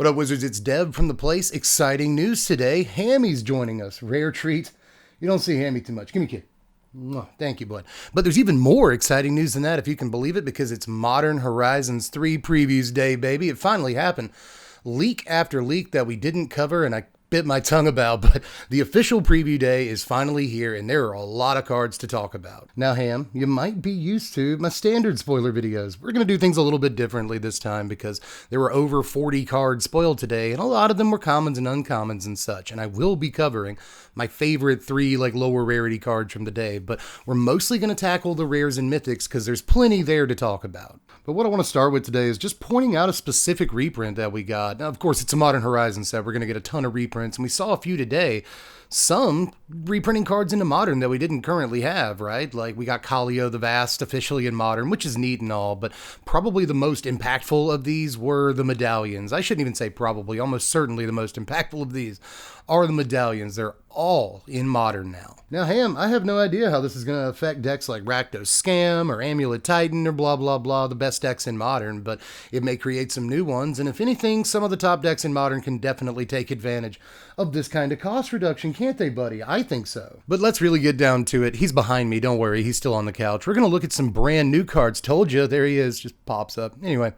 What up, Wizards? It's Dev from The Place. Exciting news today. Hammy's joining us. Rare treat. You don't see Hammy too much. Give me a kid. Mwah. Thank you, bud. But there's even more exciting news than that, if you can believe it, because it's Modern Horizons 3 Previews Day, baby. It finally happened. Leak after leak that we didn't cover, and I bit my tongue about, but the official preview day is finally here, and there are a lot of cards to talk about. Now, Ham, you might be used to my standard spoiler videos. We're going to do things a little bit differently this time because there were over 40 cards spoiled today, and a lot of them were commons and uncommons and such, and I will be covering my favorite 3 lower rarity cards from the day, but we're mostly going to tackle the rares and mythics because there's plenty there to talk about. But what I want to start with today is just pointing out a specific reprint that we got. Now, of course, it's a Modern Horizons set. We're going to get a ton of reprints, and we saw a few today. Some reprinting cards into Modern that we didn't currently have, right? Like we got Kaalio the Vast officially in Modern, which is neat and all, but probably the most impactful of these were the Medallions. I shouldn't even say probably, almost certainly the most impactful of these are the Medallions. They're all in Modern now. Now, Ham, I have no idea how this is going to affect decks like Rakdos Scam or Amulet Titan or blah, blah, blah, the best decks in Modern, but it may create some new ones, and if anything, some of the top decks in Modern can definitely take advantage of this kind of cost reduction, can't they, buddy? I think so. But let's really get down to it. He's behind me, don't worry, he's still on the couch. We're going to look at some brand new cards. Told you, there he is, just pops up. Anyway,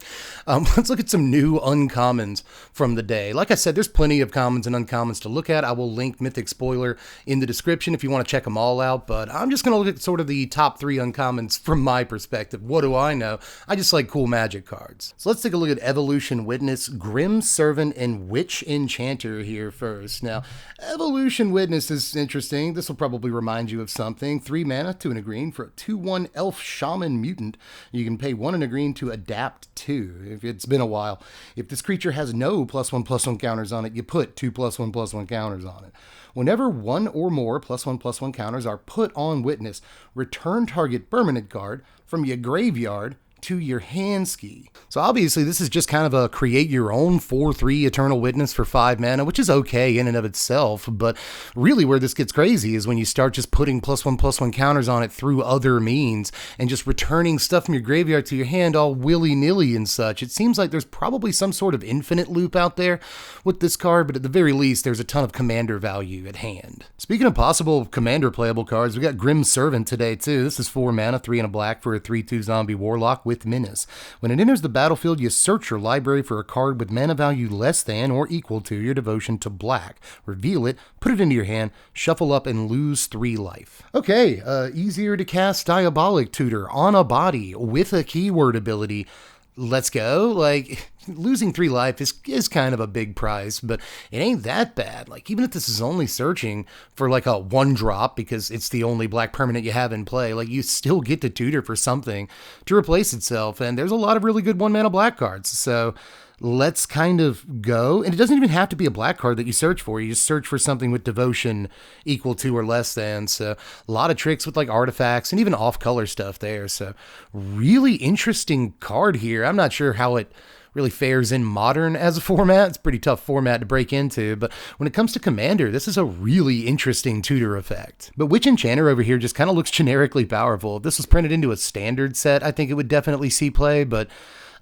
let's look at some new uncommons from the day. Like I said, there's plenty of commons and uncommons to look at. I will link Mythic Spoiler in the description if you want to check them all out, but I'm just going to look at sort of the top 3 uncommons from my perspective. What do I know? I just like cool magic cards. So let's take a look at Evolution Witness, Grim Servant, and Witch Enchanter here first. Now, Evolution Witness is interesting. This will probably remind you of something. 3 mana, 2 and a green for a 2/1 Elf Shaman Mutant. You can pay 1 and a green to adapt 2. If it's been a while. If this creature has no +1/+1 counters on it, you put 2 +1/+1 counters on it. Whenever 1 or more +1/+1 counters are put on Witness, return target permanent card from your graveyard to your hand ski. So obviously this is just kind of a create your own 4/3 Eternal Witness for 5 mana, which is okay in and of itself, but really where this gets crazy is when you start just putting +1/+1 counters on it through other means and just returning stuff from your graveyard to your hand all willy-nilly and such. It seems like there's probably some sort of infinite loop out there with this card, but at the very least there's a ton of commander value at hand. Speaking of possible commander playable cards, we got Grim Servant today too. This is 4 mana, 3 and a black for a 3/2 zombie warlock with menace. When it enters the battlefield, you search your library for a card with mana value less than or equal to your devotion to black. Reveal it, put it into your hand, shuffle up, and lose 3 life. Okay, easier to cast Diabolic Tutor on a body with a keyword ability. Let's go. Like, losing 3 life is kind of a big price, but it ain't that bad. Like, even if this is only searching for like a 1-drop because it's the only black permanent you have in play, like you still get to tutor for something to replace itself, and there's a lot of really good 1-mana black cards. So let's kind of go. And it doesn't even have to be a black card that you search for. You just search for something with devotion equal to or less than. So a lot of tricks with like artifacts and even off-color stuff there. So really interesting card here. I'm not sure how it really fares in Modern as a format. It's a pretty tough format to break into, but when it comes to Commander, this is a really interesting tutor effect. But Witch Enchanter over here just kind of looks generically powerful. If this was printed into a standard set, I think it would definitely see play, but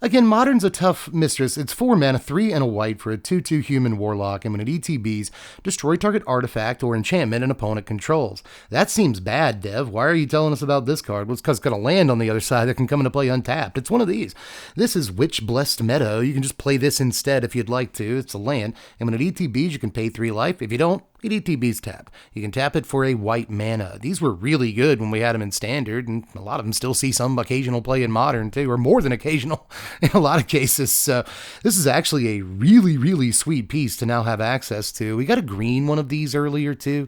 again, Modern's a tough mistress. It's 4 mana, 3 and a white for a 2/2 human warlock, and when it ETBs, destroy target artifact or enchantment an opponent controls. That seems bad, Dev. Why are you telling us about this card? Well, it's because it's got a land on the other side that can come into play untapped. It's one of these. This is Witch Blessed Meadow. You can just play this instead if you'd like to. It's a land, and when it ETBs, you can pay 3 life. If you don't, it ETBs tap. You can tap it for a white mana. These were really good when we had them in Standard, and a lot of them still see some occasional play in Modern too, or more than occasional in a lot of cases. So this is actually a really, really sweet piece to now have access to. We got a green one of these earlier too.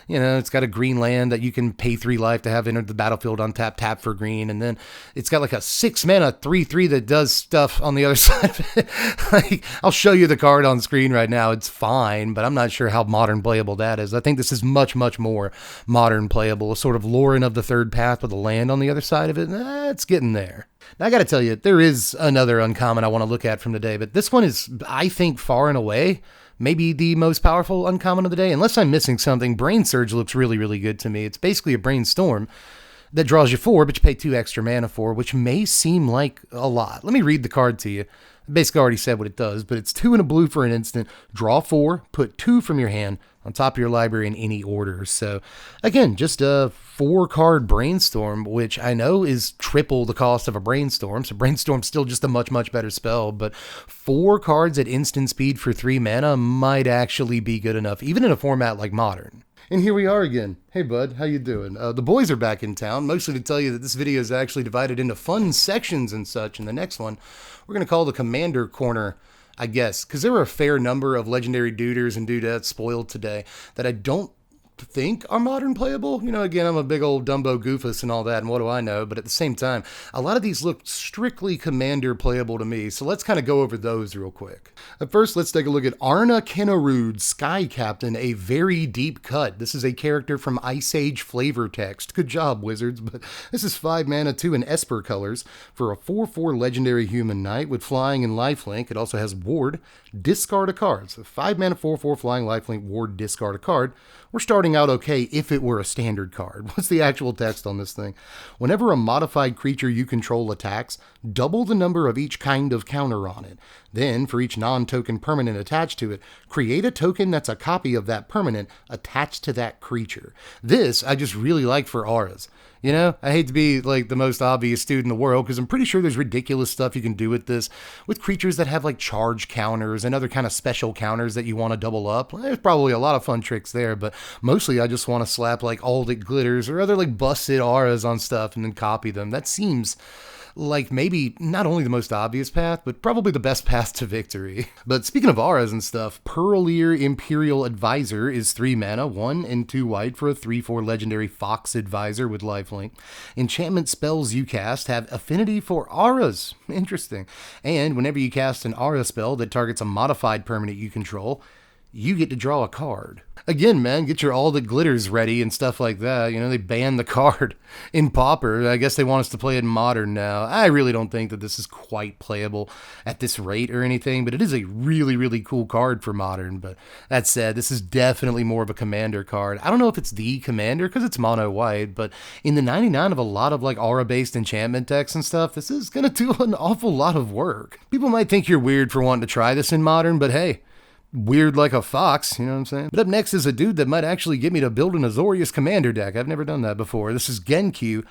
You know, it's got a green land that you can pay 3 life to have entered the battlefield on tap for green, and then it's got like a 6 mana 3/3 that does stuff on the other side of it. Like, I'll show you the card on screen right now. It's fine, but I'm not sure how Modern playable that is. I think this is much, much more Modern playable. A sort of Lauren of the Third Path with a land on the other side of it. It's getting there. Now, I got to tell you, there is another uncommon I want to look at from today, but this one is, I think, far and away maybe the most powerful uncommon of the day. Unless I'm missing something, Brain Surge looks really, really good to me. It's basically a Brainstorm that draws you 4, but you pay 2 extra mana for, which may seem like a lot. Let me read the card to you. I basically already said what it does, but it's 2 and a blue for an instant. Draw 4, put 2 from your hand on top of your library in any order. So again, just a 4-card brainstorm, which I know is triple the cost of a brainstorm. So brainstorm's still just a much, much better spell, but 4 cards at instant speed for 3 mana might actually be good enough, even in a format like Modern. And here we are again. Hey bud, how you doing? The boys are back in town, mostly to tell you that this video is actually divided into fun sections and such. And the next one, we're going to call the Commander Corner, I guess, because there were a fair number of legendary duders and dudettes spoiled today that I don't think are Modern playable. You know, again, I'm a big old Dumbo Goofus and all that, and what do I know? But at the same time, a lot of these look strictly Commander playable to me, so let's kind of go over those real quick. At first, let's take a look at Arna Kennerud, Sky Captain, a very deep cut. This is a character from Ice Age flavor text. Good job, Wizards, but this is 5 mana, 2 in Esper colors for a 4/4 legendary human knight with flying and lifelink. It also has ward, discard a card. So 5 mana, 4/4 flying lifelink, ward, discard a card. We're starting out okay if it were a standard card. What's the actual text on this thing? Whenever a modified creature you control attacks, double the number of each kind of counter on it. Then, for each non-token permanent attached to it, create a token that's a copy of that permanent attached to that creature. This I just really like for auras. You know, I hate to be like the most obvious dude in the world because I'm pretty sure there's ridiculous stuff you can do with this, with creatures that have like charge counters and other kind of special counters that you want to double up. There's probably a lot of fun tricks there, but mostly I just want to slap like all that glitters or other like busted auras on stuff and then copy them. That seems like maybe not only the most obvious path, but probably the best path to victory. But speaking of auras and stuff, Pearlier Imperial Advisor is 3 mana, 1 and 2 white for a 3/4 legendary Fox Advisor with lifelink. Enchantment spells you cast have affinity for auras. Interesting. And whenever you cast an aura spell that targets a modified permanent you control, you get to draw a card. Again, man, get your all that glitters ready and stuff like that. You know, they banned the card in Pauper. I guess they want us to play it in Modern now. I really don't think that this is quite playable at this rate or anything, but it is a really, really cool card for Modern. But that said, this is definitely more of a Commander card. I don't know if it's the Commander because it's mono white, but in the 99 of a lot of like aura-based enchantment decks and stuff, this is going to do an awful lot of work. People might think you're weird for wanting to try this in Modern, but hey, weird like a fox, you know what I'm saying? But up next is a dude that might actually get me to build an Azorius Commander deck. I've never done that before. This is Genku,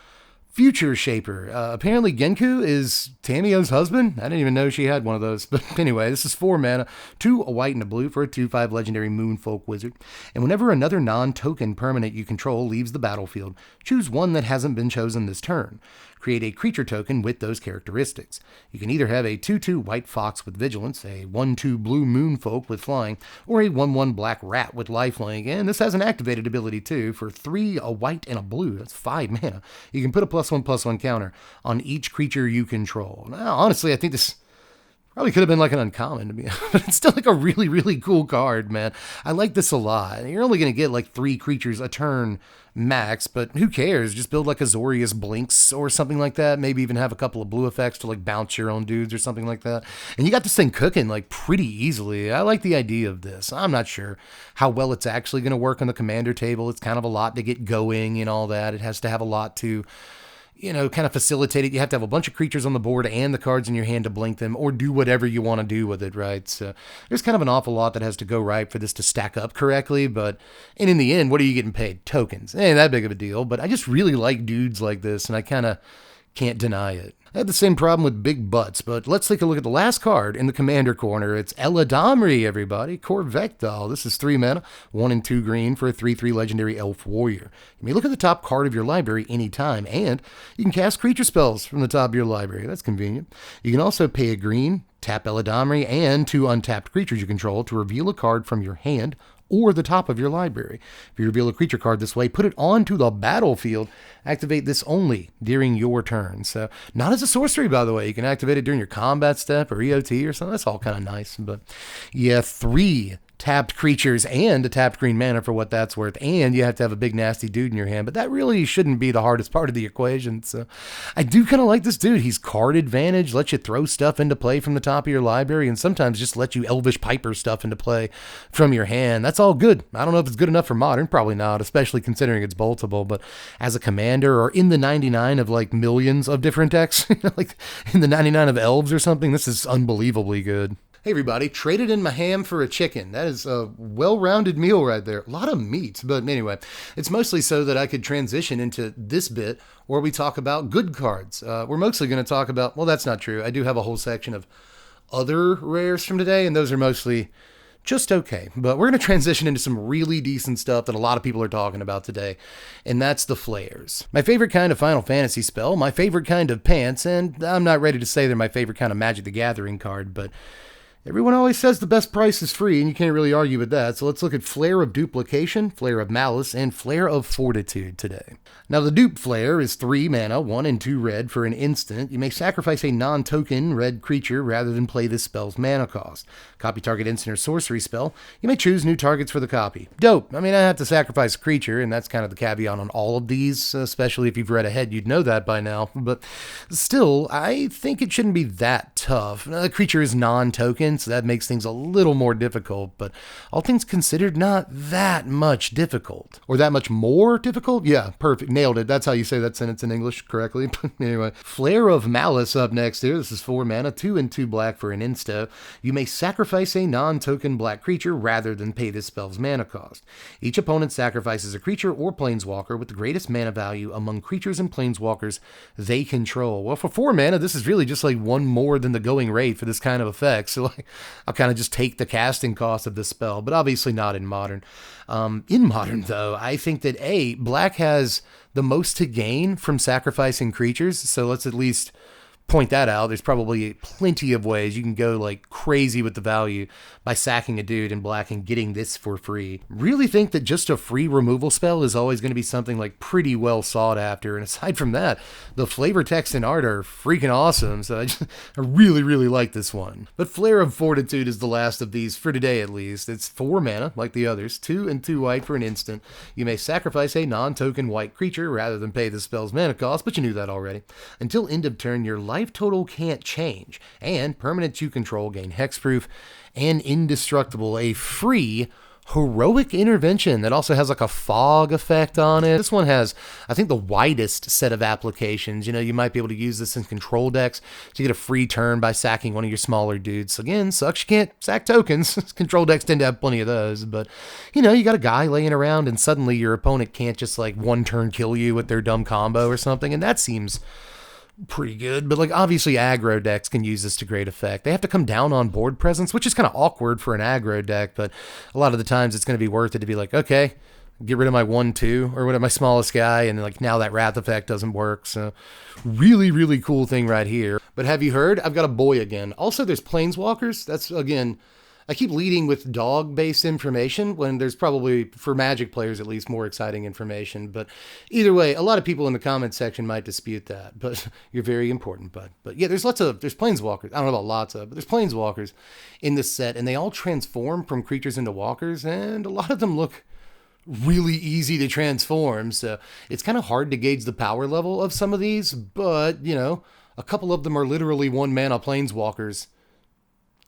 Future Shaper. Apparently Genku is Tamio's husband. I didn't even know she had one of those. But anyway, this is 4 mana, 2 a white and a blue for a 2/5 legendary Moonfolk Wizard. And whenever another non-token permanent you control leaves the battlefield, choose one that hasn't been chosen this turn. Create a creature token with those characteristics. You can either have a 2/2 white fox with vigilance, a 1/2 blue moonfolk with flying, or a 1/1 black rat with lifelink. And this has an activated ability too. For 3 a white and a blue, that's 5 mana. You can put a +1/+1 counter on each creature you control. Now, honestly, I think this probably could have been like an uncommon to me, but it's still like a really, really cool card, man. I like this a lot. You're only going to get like 3 creatures a turn max, but who cares? Just build like Azorius Blinks or something like that. Maybe even have a couple of blue effects to like bounce your own dudes or something like that. And you got this thing cooking like pretty easily. I like the idea of this. I'm not sure how well it's actually going to work on the Commander table. It's kind of a lot to get going and all that. It has to have a lot to, you know, kind of facilitate it. You have to have a bunch of creatures on the board and the cards in your hand to blink them or do whatever you want to do with it, right? So there's kind of an awful lot that has to go right for this to stack up correctly, and in the end, what are you getting paid? Tokens. Ain't that big of a deal, but I just really like dudes like this, and I kind of can't deny it. I had the same problem with big butts, but let's take a look at the last card in the Commander corner. It's Eladamri, everybody. Corvectol. This is 3 mana, 1 and 2 green for a 3/3 legendary elf warrior. You may look at the top card of your library anytime, and you can cast creature spells from the top of your library. That's convenient. You can also pay a green, tap Eladamri, and 2 untapped creatures you control to reveal a card from your hand or the top of your library. If you reveal a creature card this way, put it onto the battlefield. Activate this only during your turn. So not as a sorcery, by the way. You can activate it during your combat step or EOT or something. That's all kind of nice. But yeah, 3 tapped creatures and a tapped green mana for what that's worth, and you have to have a big nasty dude in your hand, but that really shouldn't be the hardest part of the equation. So I do kind of like this dude. He's card advantage, lets you throw stuff into play from the top of your library, and sometimes just let you Elvish Piper stuff into play from your hand. That's all good. I don't know if it's good enough for Modern, probably not, especially considering it's boltable, but as a commander or in the 99 of like millions of different decks, like in the 99 of elves or something, this is unbelievably good. Hey everybody, traded in my ham for a chicken. That is a well-rounded meal right there. A lot of meat, but anyway, it's mostly so that I could transition into this bit where we talk about good cards. We're mostly going to talk about, well, that's not true. I do have a whole section of other rares from today, and those are mostly just okay. But we're going to transition into some really decent stuff that a lot of people are talking about today, and that's the flares. My favorite kind of Final Fantasy spell, my favorite kind of pants, and I'm not ready to say they're my favorite kind of Magic the Gathering card, but everyone always says the best price is free, and you can't really argue with that. So let's look at Flare of Duplication, Flare of Malice, and Flare of Fortitude today. Now the Dupe Flare is 3 mana, 1 and 2 red for an instant. You may sacrifice a non-token red creature rather than play this spell's mana cost. Copy target instant or sorcery spell. You may choose new targets for the copy. Dope. I mean, I have to sacrifice a creature, and that's kind of the caveat on all of these, especially if you've read ahead, you'd know that by now. But still, I think it shouldn't be that tough. The creature is non-token, so that makes things a little more difficult, but all things considered, not that much difficult. Or that much more difficult? Yeah, perfect. Nailed it. That's how you say that sentence in English correctly. But anyway, Flare of Malice up next here. This is 4 mana, 2 and 2 black for an insta. You may sacrifice a non-token black creature rather than pay this spell's mana cost. Each opponent sacrifices a creature or planeswalker with the greatest mana value among creatures and planeswalkers they control. Well, for 4 mana, this is really just like one more than the going rate for this kind of effect. So like, I'll kind of just take the casting cost of this spell, but obviously not in Modern. In Modern, though, I think that black has the most to gain from sacrificing creatures, so let's at least point that out. There's probably plenty of ways you can go like crazy with the value by sacking a dude in black and getting this for free. Really think that just a free removal spell is always going to be something like pretty well sought after. And aside from that, the flavor text and art are freaking awesome. So I really, really like this one. But Flare of Fortitude is the last of these for today, at least. It's 4 mana like the others, 2 and 2 white for an instant. You may sacrifice a non-token white creature rather than pay the spell's mana cost, but you knew that already. Until end of turn, your life total can't change, and permanents you control gain hexproof and indestructible, a free heroic intervention that also has like a fog effect on it. This one has, I think, the widest set of applications. You know, you might be able to use this in control decks to get a free turn by sacking one of your smaller dudes. Again, sucks you can't sack tokens. Control decks tend to have plenty of those, but you know, you got a guy laying around and suddenly your opponent can't just like one turn kill you with their dumb combo or something, and that seems pretty good. But like, obviously aggro decks can use this to great effect. They have to come down on board presence, which is kind of awkward for an aggro deck, but a lot of the times it's going to be worth it to be like, okay, get rid of my 1/2 or whatever, my smallest guy, and like now that wrath effect doesn't work. So really, really cool thing right here. But have you heard? I've got a boy again. Also, there's Planeswalkers. That's, again, I keep leading with dog-based information when there's probably, for Magic players at least, more exciting information. But either way, a lot of people in the comments section might dispute that. But you're very important, bud. But yeah, there's Planeswalkers. I don't know about lots of, but there's Planeswalkers in this set. And they all transform from creatures into walkers. And a lot of them look really easy to transform. So it's kind of hard to gauge the power level of some of these. But, you know, a couple of them are literally 1 mana Planeswalkers.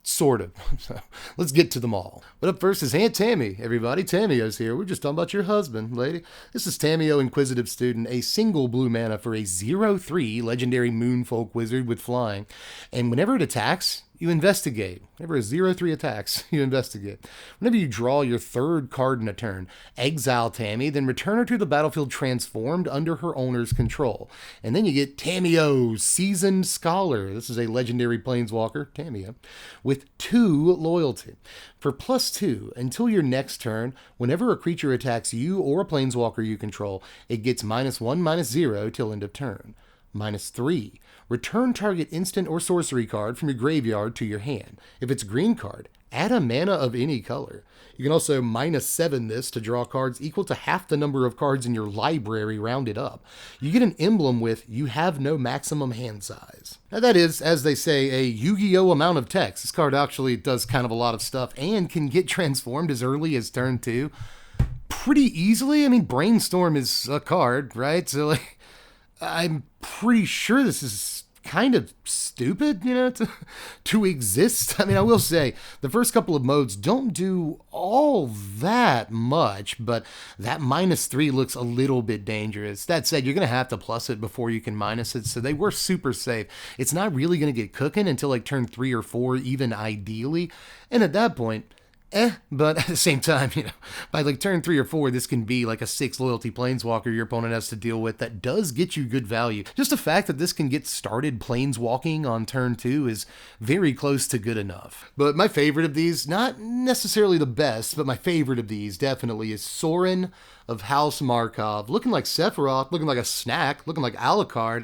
Sort of. So let's get to them all. But up first is Aunt Tammy, everybody. Tammio's here. We're just talking about your husband, lady. This is Tamio, Inquisitive Student, a single blue mana for a 0/3 legendary Moonfolk wizard with flying. And whenever it attacks, you investigate. Whenever a 0/3 attacks, you investigate. Whenever you draw your 3rd card in a turn, exile Tammy, then return her to the battlefield transformed under her owner's control. And then you get Tamio, Seasoned Scholar. This is a legendary planeswalker, Tamio, with 2 loyalty. For +2, until your next turn, whenever a creature attacks you or a planeswalker you control, it gets -1/-0 till end of turn. -3, return target instant or sorcery card from your graveyard to your hand. If it's a green card, Add a mana of any color. You can also -7 this to draw cards equal to half the number of cards in your library rounded up. You get an emblem with "You have no maximum hand size." Now that is, as they say, a Yu-Gi-Oh amount of text. This card actually does kind of a lot of stuff and can get transformed as early as turn 2 pretty easily. I mean, Brainstorm is a card, right? So like, I'm pretty sure this is kind of stupid, to exist. I mean, I will say the first couple of modes don't do all that much, but that -3 looks a little bit dangerous. That said, you're going to have to plus it before you can minus it, so they were super safe. It's not really going to get cooking until like turn 3 or 4, even ideally, and at that point, but at the same time, by like turn 3 or 4, this can be like a 6 loyalty Planeswalker your opponent has to deal with that does get you good value. Just the fact that this can get started Planeswalking on turn 2 is very close to good enough. But my favorite of these, not necessarily the best, but my favorite of these definitely is Sorin of House Markov. Looking like Sephiroth, looking like a snack, looking like Alucard.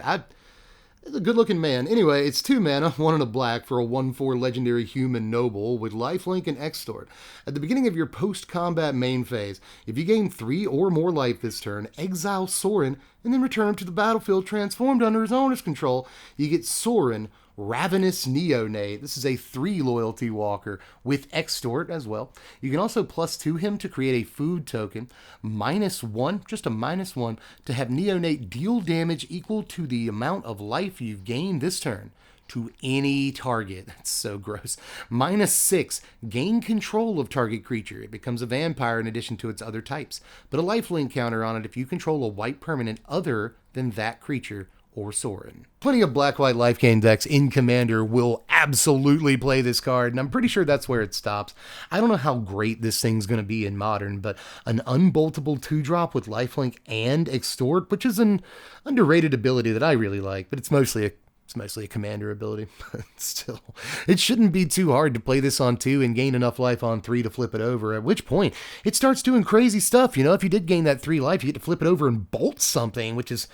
A good-looking man. Anyway, it's 2 mana, 1 and a black for a 1/4 legendary human noble with lifelink and extort. At the beginning of your post-combat main phase, if you gain 3 or more life this turn, exile Sorin and then return him to the battlefield transformed under his owner's control. You get Sorin, Ravenous Neonate. This is a 3 loyalty walker with extort as well. You can also +2 him to create a food token. -1, just a -1, to have Neonate deal damage equal to the amount of life you've gained this turn to any target. That's so gross. -6, gain control of target creature. It becomes a vampire in addition to its other types. Put a lifelink counter on it if you control a white permanent other than that creature or Sorin. Plenty of black-white life gain decks in Commander will absolutely play this card, and I'm pretty sure that's where it stops. I don't know how great this thing's going to be in Modern, but an unboltable 2-drop with lifelink and extort, which is an underrated ability that I really like, but it's mostly a Commander ability. But still, it shouldn't be too hard to play this on 2 and gain enough life on 3 to flip it over, at which point it starts doing crazy stuff. If you did gain that 3 life, you get to flip it over and bolt something, which is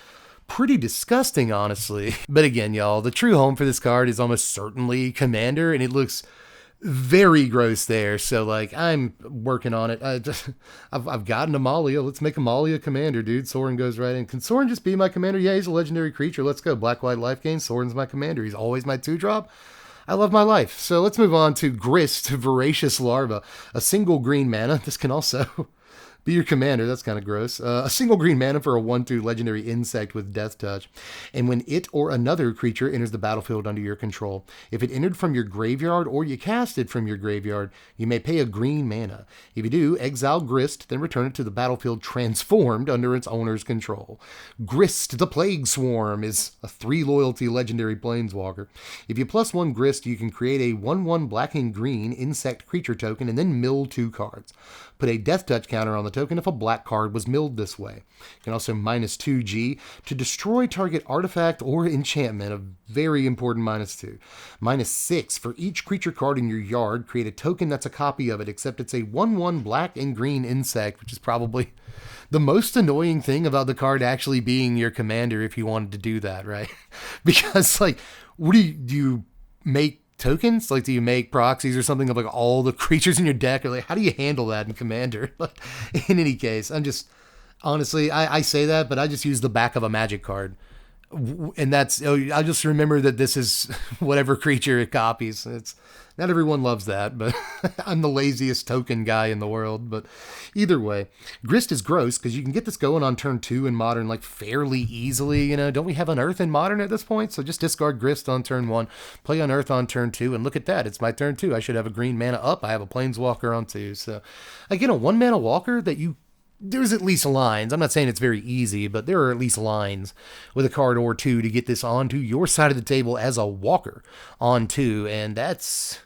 pretty disgusting, honestly. But again, y'all, the true home for this card is almost certainly Commander, and it looks very gross there. So, like, I'm working on it. I've got an Amalia. Let's make Amalia Commander, dude. Sorin goes right in. Can Sorin just be my Commander? Yeah, he's a legendary creature. Let's go. Black-white life gain. Sorin's my Commander. He's always my 2-drop. I love my life. So let's move on to Grist, Voracious Larva. A single green mana. This can also be your commander. That's kind of gross. A single green mana for a 1/2 legendary insect with Death Touch. And when it or another creature enters the battlefield under your control, if it entered from your graveyard or you cast it from your graveyard, you may pay a green mana. If you do, exile Grist, then return it to the battlefield transformed under its owner's control. Grist, the Plague Swarm, is a 3 loyalty legendary planeswalker. If you +1 Grist, you can create a 1/1 black and green insect creature token and then mill 2 cards. Put a Death Touch counter on the token if a black card was milled this way. You can also -2G to destroy target artifact or enchantment, a very important -2. -6, for each creature card in your yard, create a token that's a copy of it, except it's a 1/1 black and green insect, which is probably the most annoying thing about the card actually being your commander if you wanted to do that, right? Because, like, what do you make tokens? Like, do you make proxies or something of like all the creatures in your deck? Or like, how do you handle that in Commander? Like, in any case, I'm just, honestly, I say that, but I just use the back of a Magic card. And I just remember that this is whatever creature it copies. It's not everyone loves that, but I'm the laziest token guy in the world. But either way, Grist is gross because you can get this going on turn 2 in Modern like fairly easily. Don't we have Unearth in Modern at this point? So just discard Grist on turn 1, play Unearth on turn 2, and look at that. It's my turn 2. I should have a green mana up. I have a Planeswalker on 2. So I get a 1 mana walker that there's at least lines. I'm not saying it's very easy, but there are at least lines with a card or 2 to get this onto your side of the table as a walker on 2, and that's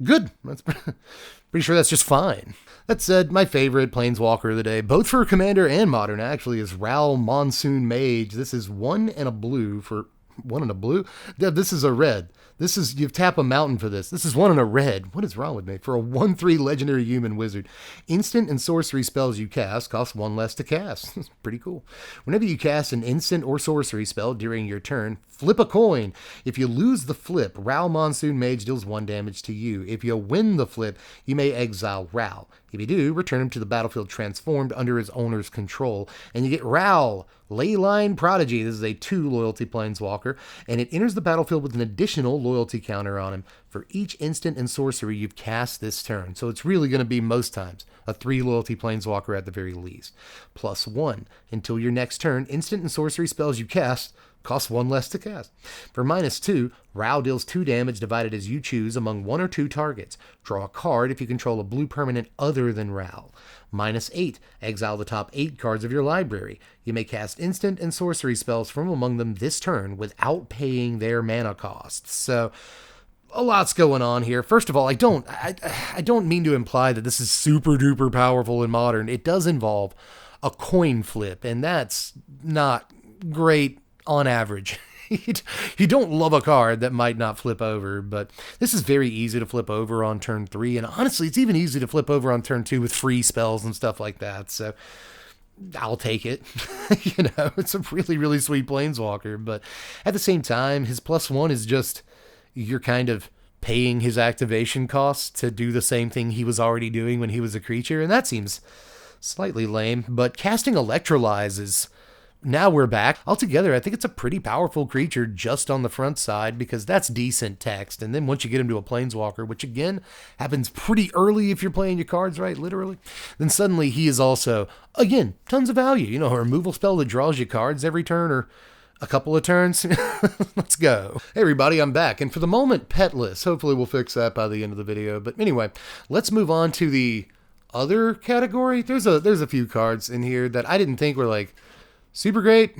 good. That's pretty sure that's just fine. That said, my favorite Planeswalker of the day, both for Commander and Modern actually, is Ral Monsoon Mage. This is 1 and a blue for One in a blue? Yeah, this is a red. This is, you tap a mountain for this. This is one in a red. What is wrong with me? For a 1/3 legendary human wizard. Instant and sorcery spells you cast cost 1 less to cast. That's pretty cool. Whenever you cast an instant or sorcery spell during your turn, flip a coin. If you lose the flip, Ral Monsoon Mage deals 1 damage to you. If you win the flip, you may exile Ral. If you do, return him to the battlefield transformed under his owner's control. And you get Ral, Leyline Prodigy. This is a 2 loyalty planeswalker, and it enters the battlefield with an additional loyalty counter on him for each instant and sorcery you've cast this turn. So it's really going to be, most times, a 3 loyalty planeswalker at the very least. +1. Until your next turn, instant and sorcery spells you cast cost 1 less to cast. For -2, Ral deals 2 damage divided as you choose among 1 or 2 targets. Draw a card if you control a blue permanent other than Ral. -8, exile the top 8 cards of your library. You may cast instant and sorcery spells from among them this turn without paying their mana costs. So, a lot's going on here. First of all, I don't mean to imply that this is super duper powerful in Modern. It does involve a coin flip, and that's not great on average. You don't love a card that might not flip over, but this is very easy to flip over on turn 3, and honestly, it's even easy to flip over on turn 2 with free spells and stuff like that, so I'll take it. It's a really, really sweet planeswalker, but at the same time, his +1 is just, you're kind of paying his activation costs to do the same thing he was already doing when he was a creature, and that seems slightly lame, but casting Electrolyze is, now we're back. Altogether, I think it's a pretty powerful creature just on the front side, because that's decent text. And then once you get him to a planeswalker, which again happens pretty early if you're playing your cards right, literally, then suddenly he is also, again, tons of value. A removal spell that draws you cards every turn or a couple of turns. Let's go. Hey everybody, I'm back. And for the moment, petless. Hopefully we'll fix that by the end of the video. But anyway, let's move on to the other category. There's a few cards in here that I didn't think were like super great,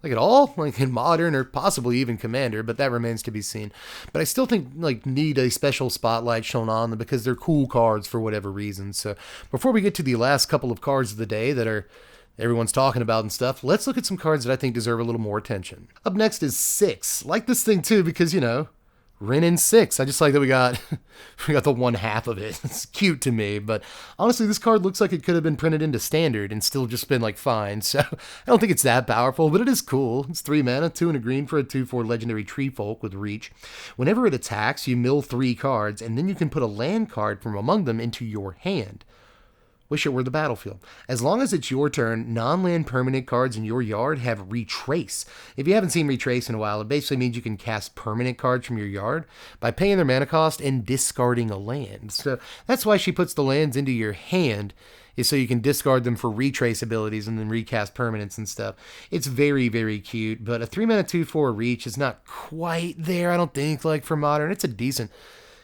like at all, like in Modern or possibly even Commander, but that remains to be seen. But I still think need a special spotlight shown on them because they're cool cards for whatever reason. So before we get to the last couple of cards of the day that are everyone's talking about and stuff, let's look at some cards that I think deserve a little more attention. Up next is 6. Like this thing too because, Ren in 6. I just like that we got the 1/2 of it. It's cute to me, but honestly, this card looks like it could have been printed into Standard and still just been fine. So I don't think it's that powerful, but it is cool. It's 3 mana, 2 and a green for a 2/4 legendary tree folk with reach. Whenever it attacks, you mill 3 cards, and then you can put a land card from among them into your hand. Wish it were the battlefield. As long as it's your turn, non-land permanent cards in your yard have Retrace. If you haven't seen Retrace in a while, it basically means you can cast permanent cards from your yard by paying their mana cost and discarding a land. So that's why she puts the lands into your hand, is so you can discard them for Retrace abilities and then recast permanents and stuff. It's very, very cute, but a 3 mana 2/4 reach is not quite there, I don't think, for Modern. It's a decent,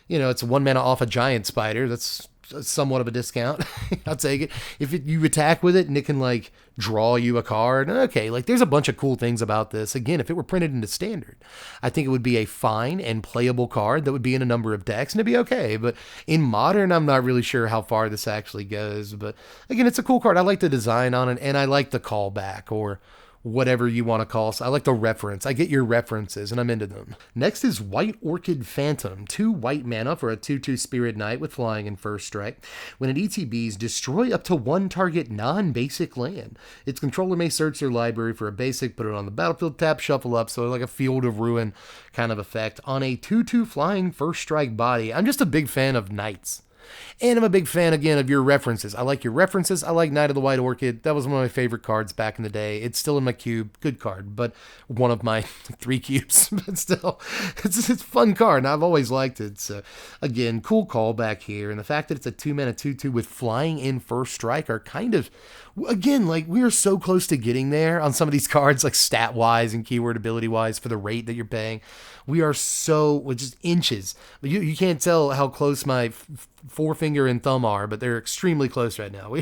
it's 1 mana off a giant spider. That's somewhat of a discount. I'll take it. If you attack with it and it can draw you a card, okay, there's a bunch of cool things about this. Again, if it were printed into Standard, I think it would be a fine and playable card that would be in a number of decks and it'd be okay. But in Modern, I'm not really sure how far this actually goes. But again, it's a cool card. I like the design on it, and I like the callback, or whatever you want to call. So I like the reference. I get your references, and I'm into them. Next is White Orchid Phantom. 2 white mana for a 2/2 Spirit Knight with flying and first strike. When it ETBs, destroy up to 1 target non-basic land. Its controller may search their library for a basic, put it on the battlefield, tap, shuffle up, so like a Field of Ruin kind of effect. On a 2/2 flying first strike body, I'm just a big fan of knights. And I'm a big fan, again, of your references. I like your references. I like Knight of the White Orchid. That was one of my favorite cards back in the day. It's still in my cube. Good card, but one of my 3 cubes. But still, it's a fun card, and I've always liked it. So, again, cool callback here. And the fact that it's a 2 mana 2/2 with flying in first strike are kind of, again, we are so close to getting there on some of these cards, stat-wise and keyword ability-wise for the rate that you're paying. We are so, just inches. You can't tell how close my forefinger finger and thumb are, but they're extremely close right now.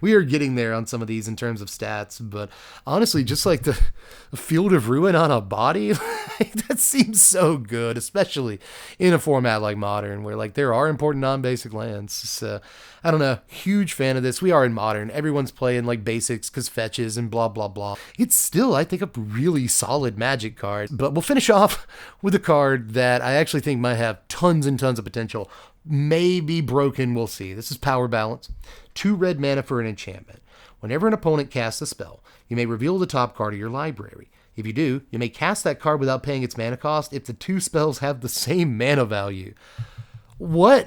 We are getting there on some of these in terms of stats, but honestly, just like the Field of Ruin on a body, like, that seems so good, especially in a format like Modern, where like there are important non-basic lands. So I don't know, huge fan of this. We are in Modern. Everyone's playing like basics because fetches and blah, blah, blah. It's still, I think, a really solid Magic card. But we'll finish off with a card that I actually think might have tons and tons of potential. Maybe broken, we'll see. This is Power Balance. 2 red mana for an enchantment. Whenever an opponent casts a spell, you may reveal the top card of your library. If you do, you may cast that card without paying its mana cost if the 2 spells have the same mana value. What?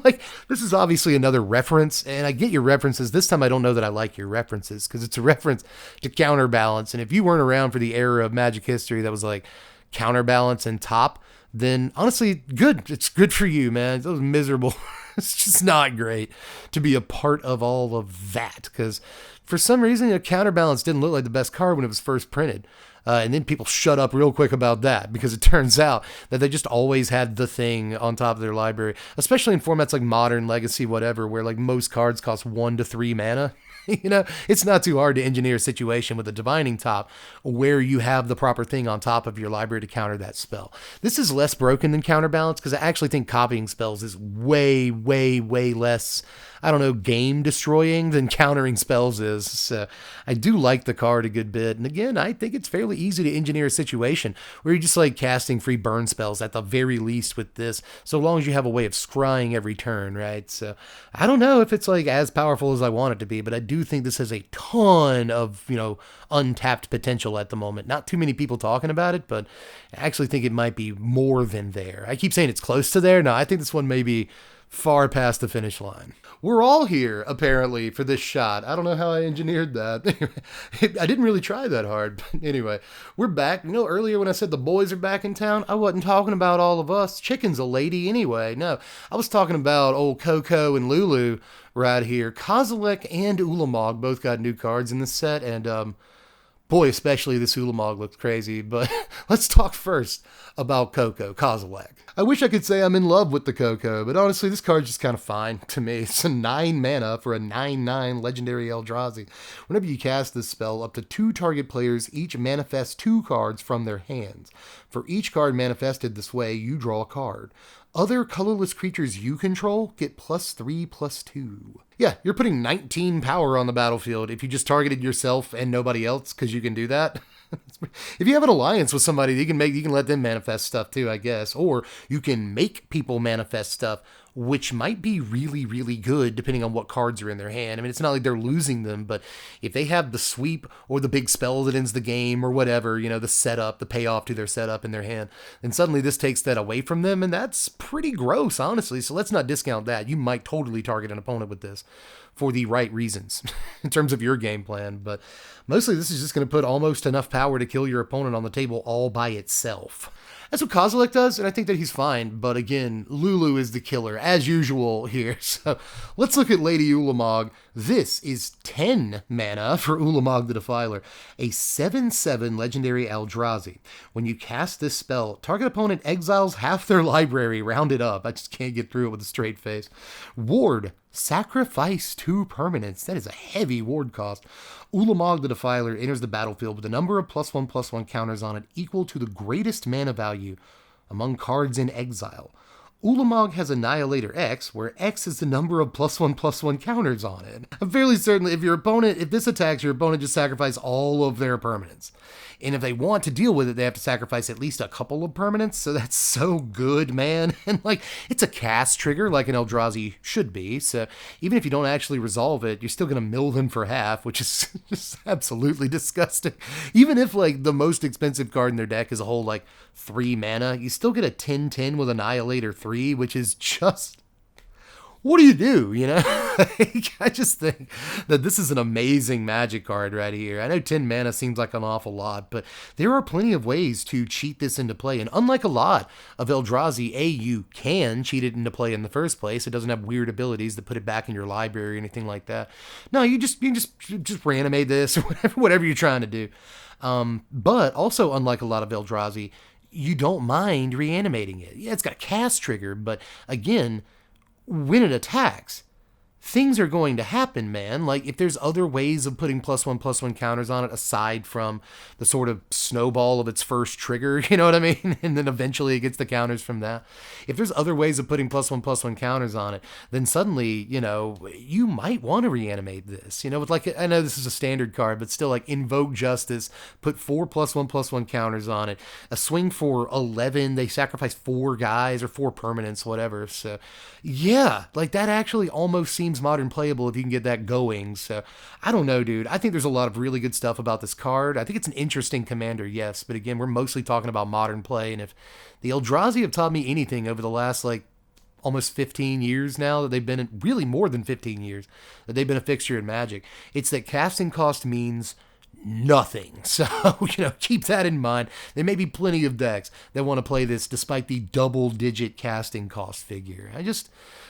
Like, this is obviously another reference, and I get your references. This time I don't know that I like your references, because it's a reference to Counterbalance, and if you weren't around for the era of Magic history that was like Counterbalance and Top, then honestly, good. It's good for you, man. It was miserable. It's just not great to be a part of all of that, because for some reason, Counterbalance didn't look like the best card when it was first printed. And then people shut up real quick about that, because it turns out that they just always had the thing on top of their library, especially in formats like Modern, Legacy, whatever, where like most cards cost 1 to 3 mana. You know, it's not too hard to engineer a situation with a Divining Top where you have the proper thing on top of your library to counter that spell. This is less broken than Counterbalance, because I actually think copying spells is way, way, way less, I don't know, game destroying than countering spells is. So I do like the card a good bit. And again, I think it's fairly easy to engineer a situation where you're just like casting free burn spells at the very least with this, so long as you have a way of scrying every turn, right? So I don't know if it's like as powerful as I want it to be, but I do think this has a ton of, you know, untapped potential at the moment. Not too many people talking about it, but I actually think it might be more than there. I keep saying it's close to there. No, I think this one may be far past the finish line. We're all here, apparently, for this shot. I don't know how I engineered that. I didn't really try that hard. But anyway, we're back. You know, earlier when I said the boys are back in town, I wasn't talking about all of us. Chicken's a lady anyway. No, I was talking about old Coco and Lulu right here. Kozilek and Ulamog both got new cards in this set, and boy, especially this Ulamog looks crazy. But let's talk first about Coco, Kozilek. I wish I could say I'm in love with the Coco, but honestly, this card's just kind of fine to me. It's a 9 mana for a 9/9 legendary Eldrazi. Whenever you cast this spell, up to 2 target players each manifest 2 cards from their hands. For each card manifested this way, you draw a card. Other colorless creatures you control get +3/+2. Yeah, you're putting 19 power on the battlefield if you just targeted yourself and nobody else, because you can do that. If you have an alliance with somebody, you can let them manifest stuff too, I guess. Or you can make people manifest stuff, which might be really, really good depending on what cards are in their hand. I mean, it's not like they're losing them, but if they have the sweep or the big spell that ends the game or whatever, you know, the setup, the payoff to their setup in their hand, then suddenly this takes that away from them, and that's pretty gross, honestly. So let's not discount that. You might totally target an opponent with this for the right reasons in terms of your game plan, but mostly this is just going to put almost enough power to kill your opponent on the table all by itself. That's what Kozilek does, and I think that he's fine, but again, Lulu is the killer, as usual here. So let's look at Lady Ulamog. This is 10 mana for Ulamog the Defiler, a 7/7 legendary Eldrazi. When you cast this spell, target opponent exiles half their library, rounded up. I just can't get through it with a straight face. Ward, sacrifice 2 permanents. That is a heavy ward cost. Ulamog the Defiler enters the battlefield with a number of +1/+1 counters on it equal to the greatest mana value among cards in exile. Ulamog has Annihilator X, where X is the number of +1/+1 counters on it. I'm fairly certain if this attacks, your opponent just sacrifice all of their permanents. And if they want to deal with it, they have to sacrifice at least a couple of permanents, so that's so good, man. And like, it's a cast trigger like an Eldrazi should be, so even if you don't actually resolve it, you're still going to mill them for half, which is just absolutely disgusting. Even if like the most expensive card in their deck is a whole like 3 mana, you still get a 10/10 with Annihilator 3, which is just... what do? You know? I just think that this is an amazing Magic card right here. I know 10 mana seems like an awful lot, but there are plenty of ways to cheat this into play. And unlike a lot of Eldrazi, you can cheat it into play in the first place. It doesn't have weird abilities that put it back in your library or anything like that. No, you just reanimate this or whatever you're trying to do. But also, unlike a lot of Eldrazi, you don't mind reanimating it. Yeah, it's got a cast trigger, but again, when it attacks, things are going to happen, man. Like, if there's other ways of putting +1/+1 counters on it aside from the sort of snowball of its first trigger, you know what I mean? And then eventually it gets the counters from that. If there's other ways of putting +1/+1 counters on it, then suddenly, you know, you might want to reanimate this. You know, with like, I know this is a standard card, but still, like, Invoke Justice, put 4 +1/+1 counters on it. A swing for 11, they sacrifice 4 guys or 4 permanents, whatever. So, yeah, like, that actually almost seems modern playable if you can get that going. So I don't know, dude. I think there's a lot of really good stuff about this card. I think it's an interesting commander, yes, but again, we're mostly talking about modern play. And if the Eldrazi have taught me anything over the last like almost 15 years now, that they've been really more than 15 years that they've been a fixture in Magic, it's that casting cost means nothing. So, you know, keep that in mind. There may be plenty of decks that want to play this despite the double-digit casting cost figure.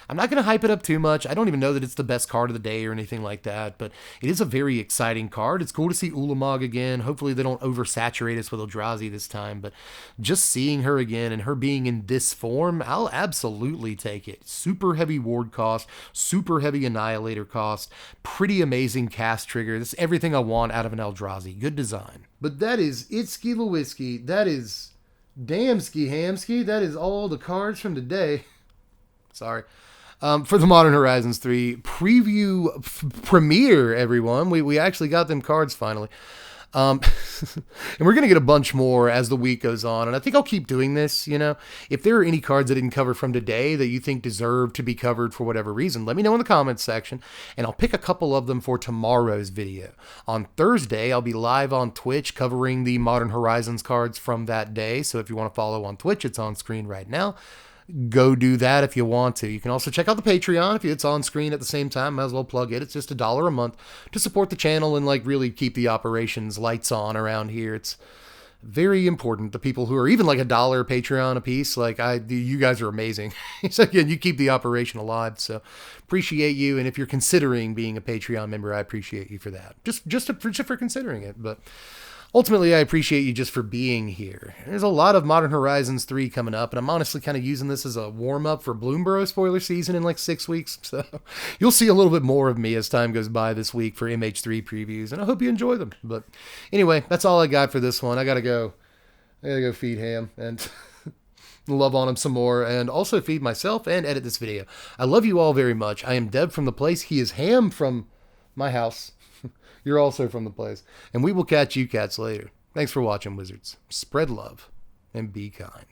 I'm not going to hype it up too much. I don't even know that it's the best card of the day or anything like that, but it is a very exciting card. It's cool to see Ulamog again. Hopefully they don't oversaturate us with Eldrazi this time, but just seeing her again and her being in this form, I'll absolutely take it. Super heavy ward cost, super heavy annihilator cost, pretty amazing cast trigger. This is everything I want out of an Eldrazi. Good design. But that is Itski Lewiski. That is Damski Hamski. That is all the cards from today. Sorry. For the Modern Horizons 3 preview premiere, everyone. We actually got them cards finally. And we're going to get a bunch more as the week goes on. And I think I'll keep doing this, you know. If there are any cards I didn't cover from today that you think deserve to be covered for whatever reason, let me know in the comments section, and I'll pick a couple of them for tomorrow's video. On Thursday, I'll be live on Twitch covering the Modern Horizons cards from that day. So if you want to follow on Twitch, it's on screen right now. Go do that if you want to. You can also check out the Patreon if it's on screen at the same time. Might as well plug it. It's just $1 a month to support the channel and like really keep the operations lights on around here. It's very important. The people who are even like $1 Patreon a piece, like you guys are amazing. So again, you keep the operation alive. So appreciate you. And if you're considering being a Patreon member, I appreciate you for that. Just for considering it. But ultimately, I appreciate you just for being here. There's a lot of Modern Horizons 3 coming up, and I'm honestly kind of using this as a warm-up for Bloomborough spoiler season in like 6 weeks, so you'll see a little bit more of me as time goes by this week for MH3 previews, and I hope you enjoy them. But anyway, that's all I got for this one. I gotta go feed Ham and love on him some more, and also feed myself and edit this video. I love you all very much. I am Deb from the place. He is Ham from my house. You're also from the place. And we will catch you cats later. Thanks for watching, Wizards. Spread love and be kind.